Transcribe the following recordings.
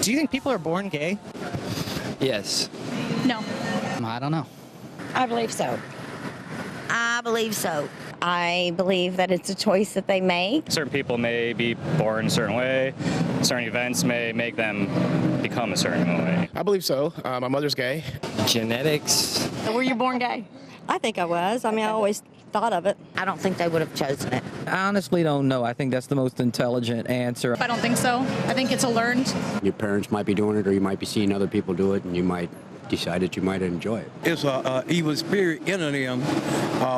Do you think people are born gay? Yes. No. I don't know. I believe so. I believe so. I believe that it's a choice that they make. Certain people may be born a certain way. Certain events may make them become a certain way. I believe so. My mother's gay. Genetics. Were you born gay? I think I was. I mean, I always thought of it. I don't think they would have chosen it. I honestly don't know. I think that's the most intelligent answer. I don't think so. I think it's a learned. Your parents might be doing it, or you might be seeing other people do it, and you might decide that you might enjoy it. It's an evil spirit in them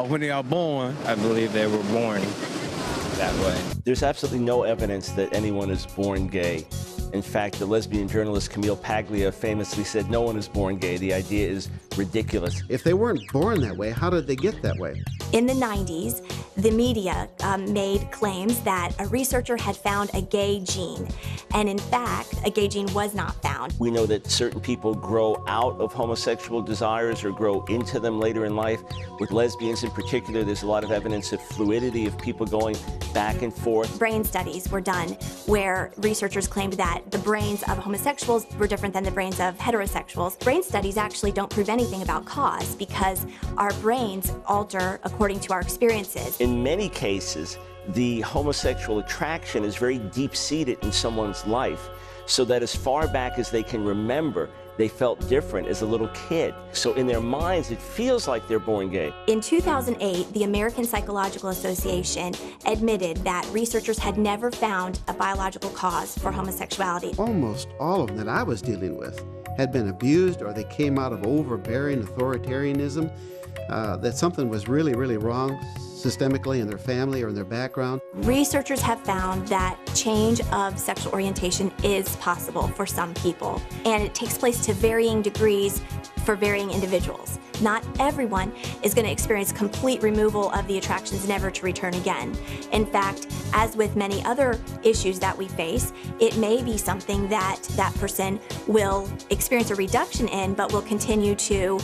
when they are born. I believe they were born that way. There's absolutely no evidence that anyone is born gay. In fact, the lesbian journalist Camille Paglia famously said, "No one is born gay. The idea is ridiculous." If they weren't born that way, how did they get that way? In the 90s, the media made claims that a researcher had found a gay gene. And in fact, a gay gene was not found. We know that certain people grow out of homosexual desires or grow into them later in life. With lesbians in particular, there's a lot of evidence of fluidity, of people going back and forth. Brain studies were done where researchers claimed that the brains of homosexuals were different than the brains of heterosexuals. Brain studies actually don't prove anything about cause because our brains alter according to our experiences. In many cases, the homosexual attraction is very deep-seated in someone's life, so that as far back as they can remember, they felt different as a little kid. So in their minds, it feels like they're born gay. In 2008, the American Psychological Association admitted that researchers had never found a biological cause for homosexuality. Almost all of them that I was dealing with had been abused, or they came out of overbearing authoritarianism, that something was really, really wrong systemically in their family or in their background. Researchers have found that change of sexual orientation is possible for some people, and it takes place to varying degrees for varying individuals. Not everyone is going to experience complete removal of the attractions, never to return again. In fact, as with many other issues that we face, it may be something that that person will experience a reduction in, but will continue to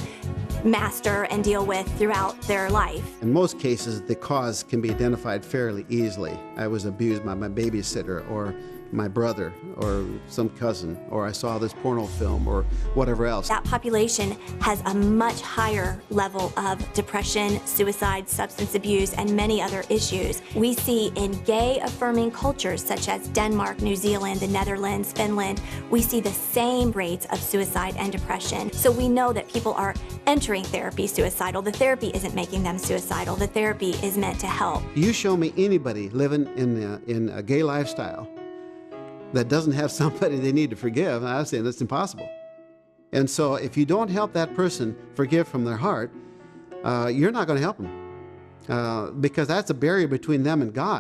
master and deal with throughout their life. In most cases, the cause can be identified fairly easily. I was abused by my babysitter, or my brother, or some cousin, or I saw this porno film, or whatever else. That population has a much higher level of depression, suicide, substance abuse, and many other issues. We see in gay-affirming cultures such as Denmark, New Zealand, the Netherlands, Finland, we see the same rates of suicide and depression. So we know that people are entering therapy suicidal. The therapy isn't making them suicidal. The therapy is meant to help. You show me anybody living in a gay lifestyle that doesn't have somebody they need to forgive, I say that's impossible. And so if you don't help that person forgive from their heart, you're not going to help them because that's a barrier between them and God.